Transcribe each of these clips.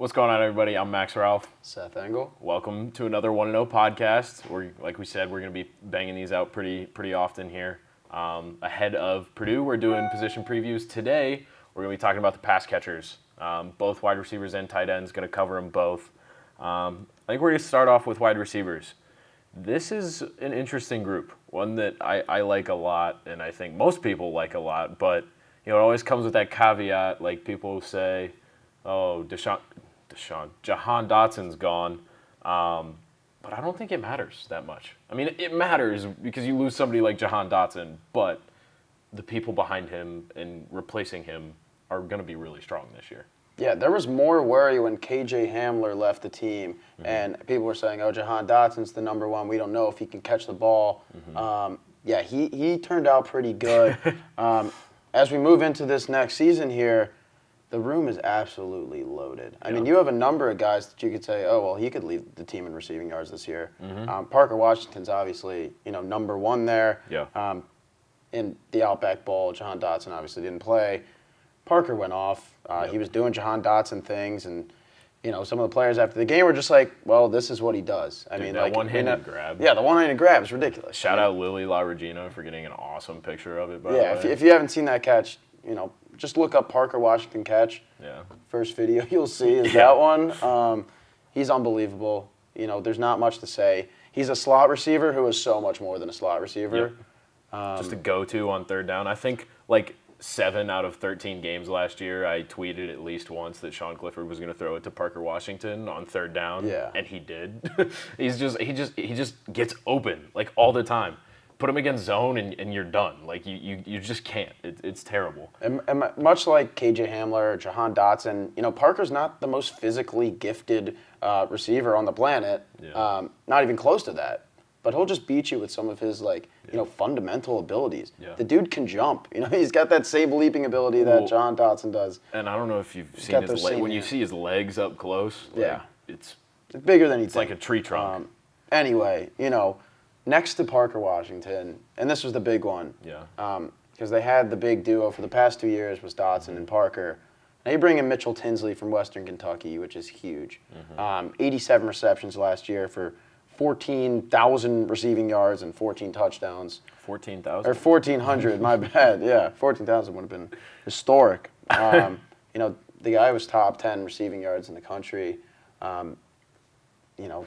What's going on, everybody? I'm Max Ralph. Seth Engle. Welcome to another 1-0 podcast. Like we said, we're going to be banging these out pretty often here. Ahead of Purdue, we're doing position previews. Today, we're going to be talking about the pass catchers. Both wide receivers and tight ends, going to cover them both. I think we're going to start off with wide receivers. This is an interesting group, one that I like a lot, and I think most people like a lot, but it always comes with that caveat, like people say, oh, Jahan Dotson's gone, but I don't think it matters that much. I mean, it matters because you lose somebody like Jahan Dotson, but the people behind him and replacing him are going to be really strong this year. Yeah, there was more worry when KJ Hamler left the team, and people were saying, oh, Jahan Dotson's the number one. We don't know if he can catch the ball. Yeah, he turned out pretty good. As we move into this next season here, the room is absolutely loaded. I mean, you have a number of guys that you could say, oh, well, he could lead the team in receiving yards this year. Parker Washington's obviously, number one there. Yeah. In the Outback Bowl, Jahan Dotson obviously didn't play. Parker went off. He was doing Jahan Dotson things, and some of the players after the game were just like, well, this is what he does. I mean, that one-handed grab. Yeah, the one-handed grab is ridiculous. Shout out Lily La Regina for getting an awesome picture of it, by the way. Yeah, if you haven't seen that catch, just look up Parker Washington catch. Yeah. First video you'll see is that one. He's unbelievable. There's not much to say. He's a slot receiver who is so much more than a slot receiver. Yep. Just a go-to on third down. I think, 7 out of 13 games last year, I tweeted at least once that Sean Clifford was going to throw it to Parker Washington on third down, and he did. he just gets open all the time. Put him against zone and you're done. You just can't. It's terrible. And much like KJ Hamler or Jahan Dotson, Parker's not the most physically gifted receiver on the planet. Yeah. Not even close to that. But he'll just beat you with some of his fundamental abilities. Yeah. The dude can jump. He's got that sable leaping ability that Jahan Dotson does. And I don't know if you've seen his legs. When you see his legs up close, it's bigger than you think. It's like a tree trunk. Anyway, next to Parker Washington, and this was the big one. Yeah. Because they had the big duo for the past 2 years was Dotson and Parker. Now you bring in Mitchell Tinsley from Western Kentucky, which is huge. 87 receptions last year for 14,000 receiving yards and 14 touchdowns. 14,000? Or 1,400, my bad. Yeah, 14,000 would have been historic. The guy was top 10 receiving yards in the country.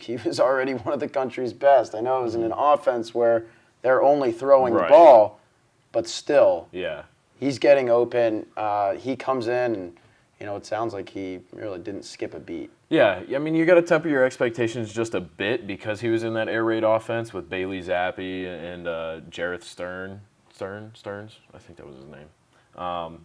He was already one of the country's best. I know it was in an offense where they're only throwing the ball, but still, he's getting open. He comes in, and it sounds like he really didn't skip a beat. Yeah, I mean, you got to temper your expectations just a bit because he was in that air raid offense with Bailey Zappi and Jareth Stearns, I think that was his name,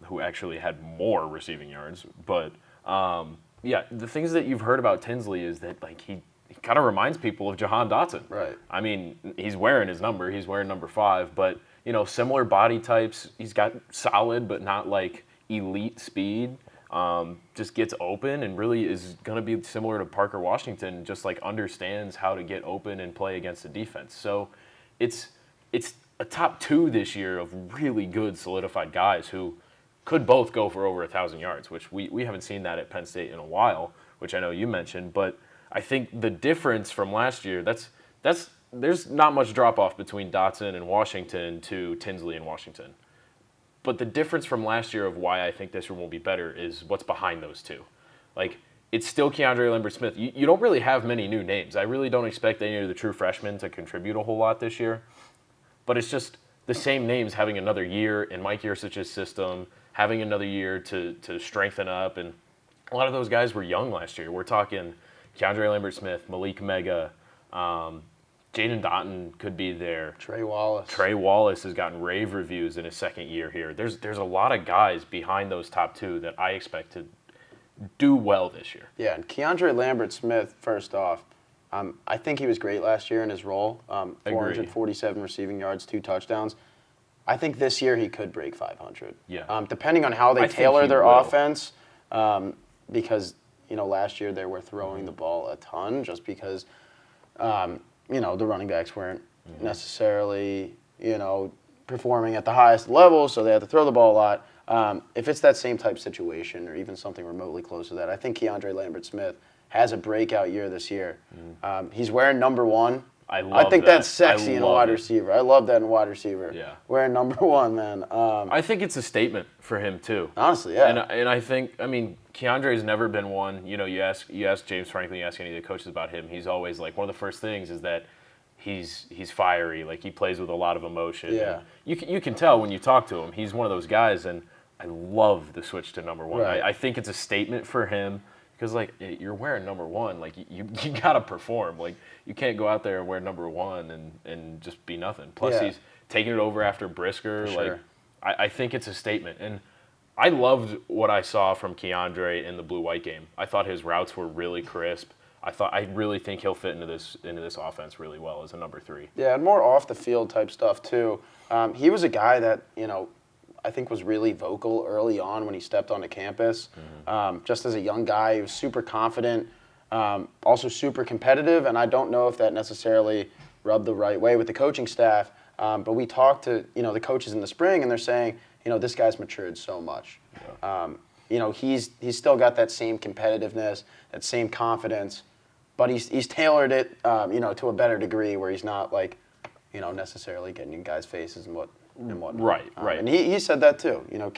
who actually had more receiving yards. But, the things that you've heard about Tinsley is that, he kind of reminds people of Jahan Dotson. Right. I mean, he's wearing his number. He's wearing number 5. But, similar body types. He's got solid but not, elite speed. Just gets open and really is going to be similar to Parker Washington, just understands how to get open and play against the defense. So it's a top 2 this year of really good solidified guys who could both go for over 1,000 yards, which we haven't seen that at Penn State in a while, which I know you mentioned. But I think the difference from last year, there's not much drop-off between Dotson and Washington to Tinsley and Washington. But the difference from last year of why I think this year will be better is what's behind those two. It's still Keandre Lambert-Smith. You don't really have many new names. I really don't expect any of the true freshmen to contribute a whole lot this year. But it's just the same names having another year in Mike Yurcich's system, having another year to strengthen up. And a lot of those guys were young last year. We're talking Keandre Lambert-Smith, Malik Mega, Jaden Dotton could be there. Trey Wallace. Trey Wallace has gotten rave reviews in his second year here. There's a lot of guys behind those top 2 that I expect to do well this year. Yeah, and Keandre Lambert-Smith, first off, I think he was great last year in his role. 447 receiving yards, 2 touchdowns. I think this year he could break 500. Yeah. Depending on how they tailor their offense, because last year they were throwing the ball a ton just because the running backs weren't necessarily, performing at the highest level, so they had to throw the ball a lot. If it's that same type situation or even something remotely close to that, I think Keandre Lambert-Smith has a breakout year this year. He's wearing number 1. I think that. that's sexy in a wide receiver. I love that in a wide receiver. Yeah. Wearing number 1, man. I think it's a statement for him too. Honestly, yeah. And I think, I mean, Keandre's never been one. You know, you ask James Franklin, you ask any of the coaches about him. He's always like, one of the first things is that he's fiery. Like, he plays with a lot of emotion. Yeah. And you can tell when you talk to him. He's one of those guys, and I love the switch to number 1. Right. I think it's a statement for him. Because, like, you're wearing number 1. Like, you got to perform. Like, you can't go out there and wear number 1 and just be nothing. Plus, he's taking it over after Brisker. Sure. Like, I think it's a statement. And I loved what I saw from Keandre in the blue-white game. I thought his routes were really crisp. I really think he'll fit into this offense really well as a number 3. Yeah, and more off-the-field type stuff, too. He was a guy that, you know, I think was really vocal early on when he stepped onto campus. Just as a young guy, he was super confident, also super competitive, and I don't know if that necessarily rubbed the right way with the coaching staff. But we talked to, you know, the coaches in the spring, and they're saying, you know, this guy's matured so much. Yeah. You know, he's still got that same competitiveness, that same confidence, but he's tailored it, you know, to a better degree where he's not like, you know, necessarily getting in guys' faces and whatnot. Right. And he said that too. You know,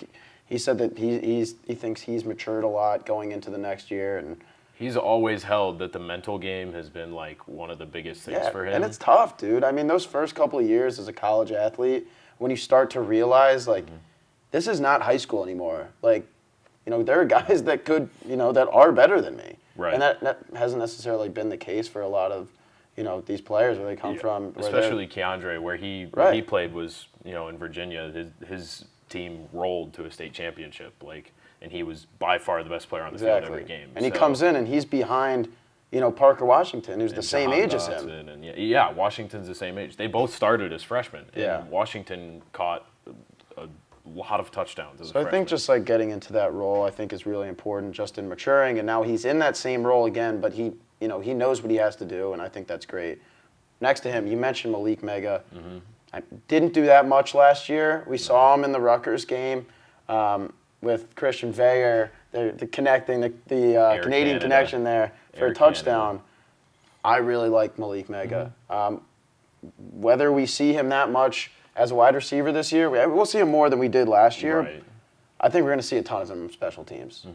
he said that he thinks he's matured a lot going into the next year, and he's always held that the mental game has been like one of the biggest things for him. And it's tough, dude. I mean, those first couple of years as a college athlete, when you start to realize like this is not high school anymore. Like, you know, there are guys that could, you know, that are better than me, right? And that hasn't necessarily been the case for a lot of, you know, these players where they come from. Especially Keandre, where he played was, you know, in Virginia. His team rolled to a state championship, like, and he was by far the best player on the field every game. And he comes in and he's behind, you know, Parker Washington, who's the same age as him. And Washington's the same age. They both started as freshmen. Yeah. And Washington caught a lot of touchdowns as a So freshman. I think just like getting into that role, I think is really important, just in maturing. And now he's in that same role again, but he knows what he has to do, and I think that's great. Next to him, you mentioned Malik Mega. I didn't do that much last year. We saw him in the Rutgers game with Christian Veyer, the connecting, the Canadian connection there for a touchdown. I really like Malik Mega. Whether we see him that much as a wide receiver this year, we'll see him more than we did last year. Right. I think we're going to see a ton of him in special teams.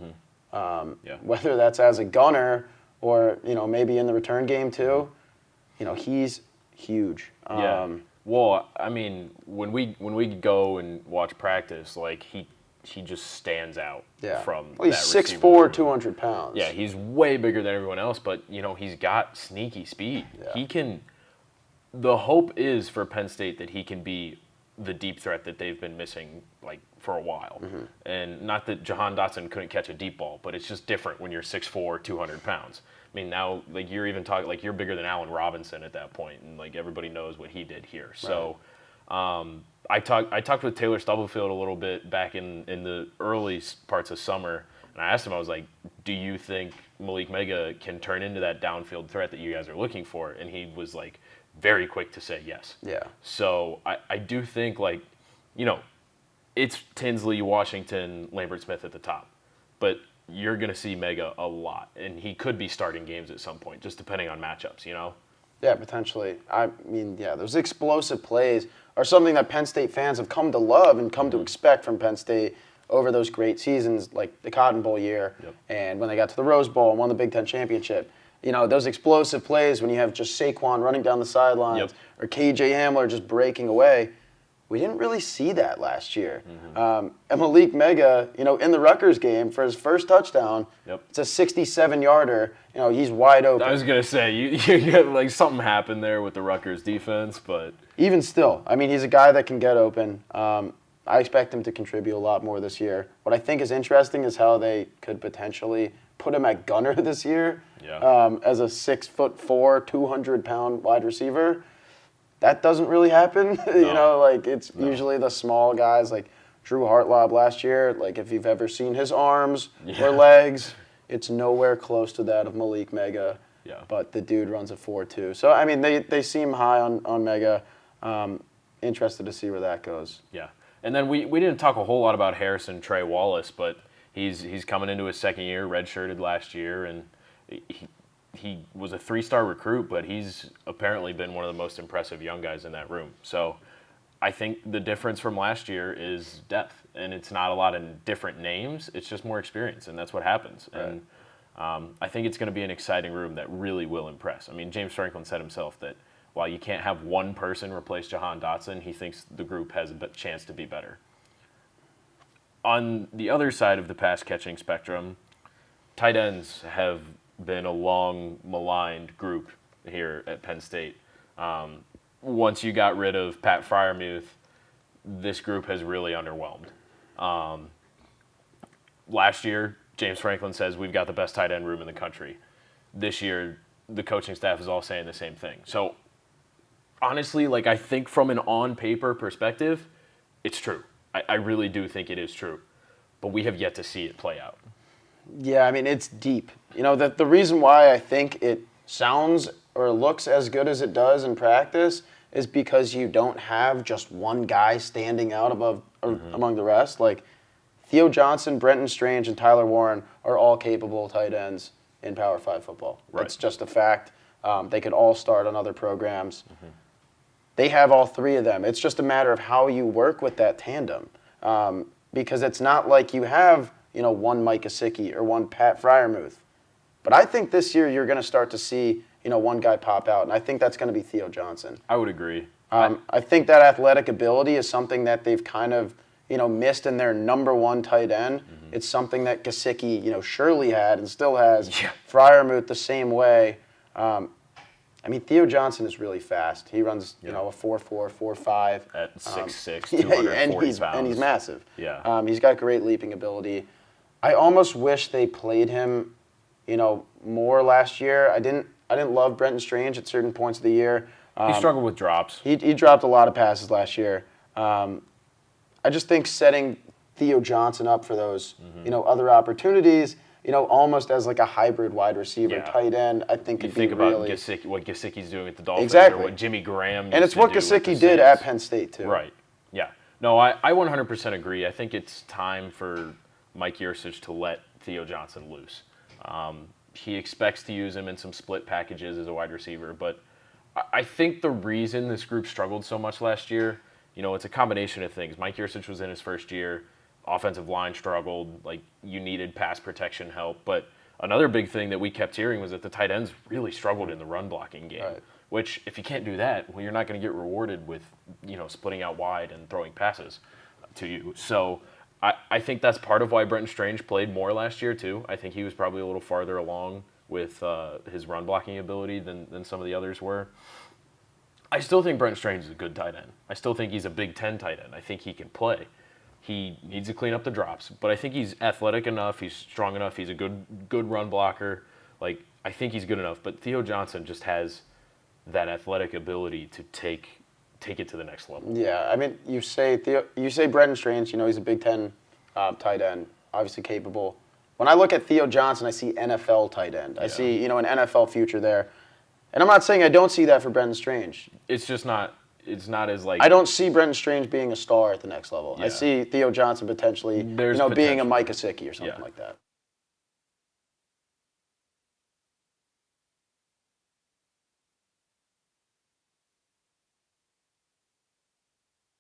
Whether that's as a gunner or, you know, maybe in the return game too. You know, he's huge. Well, I mean, when we go and watch practice, like he just stands out from he's that 6'4", 200 pounds. Yeah, he's way bigger than everyone else, but, you know, he's got sneaky speed. Yeah. He can – the hope is for Penn State that he can be the deep threat that they've been missing, like, for a while. And not that Jahan Dotson couldn't catch a deep ball, but it's just different when you're 6'4", 200 pounds. I mean, now, like, you're even talking – like, you're bigger than Allen Robinson at that point, and, like, everybody knows what he did here. Right. So I talked with Taylor Stubblefield a little bit back in the early parts of summer, and I asked him, I was like, do you think Malik Mega can turn into that downfield threat that you guys are looking for? And he was, like, very quick to say yes. Yeah. So I do think, like, you know, it's Tinsley, Washington, Lambert-Smith at the top. But you're going to see Mega a lot, and he could be starting games at some point, just depending on matchups, you know? Yeah, potentially. I mean, yeah, those explosive plays are something that Penn State fans have come to love and come to expect from Penn State over those great seasons, like the Cotton Bowl year, and when they got to the Rose Bowl and won the Big Ten championship. You know, those explosive plays when you have just Saquon running down the sidelines or KJ Hamler just breaking away. We didn't really see that last year. And Malik Mega, you know, in the Rutgers game for his first touchdown, it's a 67-yarder. You know, he's wide open. I was going to say, you get, like, something happened there with the Rutgers defense, but... Even still, I mean, he's a guy that can get open. I expect him to contribute a lot more this year. What I think is interesting is how they could potentially put him at gunner this year as a 6'4", 200-pound wide receiver. That doesn't really happen. No. You know, like, it's usually the small guys like Drew Hartlob last year. Like, if you've ever seen his arms or legs, it's nowhere close to that of Malik Mega. Yeah. But the dude runs a 4.2. So, I mean, they seem high on Mega. Interested to see where that goes. Yeah. And then we didn't talk a whole lot about Harrison Trey Wallace, but he's coming into his second year, redshirted last year, and he was a 3-star recruit, but he's apparently been one of the most impressive young guys in that room. So I think the difference from last year is depth, and it's not a lot of different names. It's just more experience, and that's what happens. Right. And I think it's going to be an exciting room that really will impress. I mean, James Franklin said himself that while you can't have one person replace Jahan Dotson, he thinks the group has a chance to be better. On the other side of the pass-catching spectrum, tight ends have been a long maligned group here at Penn State. Once you got rid of Pat Freiermuth, this group has really underwhelmed. Last year, James Franklin says we've got the best tight end room in the country. This year, the coaching staff is all saying the same thing. So honestly, like, I think from an on-paper perspective, it's true. I really do think it is true. But we have yet to see it play out. Yeah, I mean, it's deep. You know, the reason why I think it sounds or looks as good as it does in practice is because you don't have just one guy standing out above or among the rest. Like, Theo Johnson, Brenton Strange, and Tyler Warren are all capable tight ends in Power 5 football. Right. It's just a fact. They could all start on other programs. They have all three of them. It's just a matter of how you work with that tandem. Because it's not like you have, you know, one Mike Gesicki or one Pat Freiermuth. But I think this year you're going to start to see, you know, one guy pop out, and I think that's going to be Theo Johnson. I would agree. I think that athletic ability is something that they've kind of, you know, missed in their number one tight end. It's something that Gesicki, you know, surely had and still has. Yeah. Freiermuth the same way. I mean, Theo Johnson is really fast. He runs, you know, a 4.4, 4.5. At 6'6", 240 pounds. And he's massive. Yeah. He's got great leaping ability. I almost wish they played him, you know, more last year. I didn't love Brenton Strange at certain points of the year. He struggled with drops. He dropped a lot of passes last year. I just think setting Theo Johnson up for those, you know, other opportunities, you know, almost as like a hybrid wide receiver, tight end, I think could be really. You think about what Gesicki's doing at the Dolphins, exactly, or what Jimmy Graham used and it's to what do Gesicki did at Penn State too. Right. Yeah. No, I 100% agree. I think it's time for Mike Yurcich to let Theo Johnson loose. He expects to use him in some split packages as a wide receiver, but I think the reason this group struggled so much last year, you know, it's a combination of things. Mike Yurcich was in his first year. Offensive line struggled. Like, you needed pass protection help. But another big thing that we kept hearing was that the tight ends really struggled in the run blocking game. Right. Which, if you can't do that, well, you're not going to get rewarded with, you know, splitting out wide and throwing passes to you. So I think that's part of why Brenton Strange played more last year too. I think he was probably a little farther along with his run blocking ability than some of the others were. I still think Brenton Strange is a good tight end. I still think he's a Big Ten tight end. I think he can play. He needs to clean up the drops, but I think he's athletic enough. He's strong enough. He's a good run blocker. Like, I think he's good enough. But Theo Johnson just has that athletic ability to take it to the next level. Yeah, I mean, you say Brenton Strange. You know, he's a Big Ten tight end, obviously capable. When I look at Theo Johnson, I see NFL tight end. I see, you know, an NFL future there. And I'm not saying I don't see that for Brenton Strange. It's just not. It's not as like. I don't see Brenton Strange being a star at the next level. Yeah. I see Theo Johnson potentially, being a Mike Gesicki or something like that.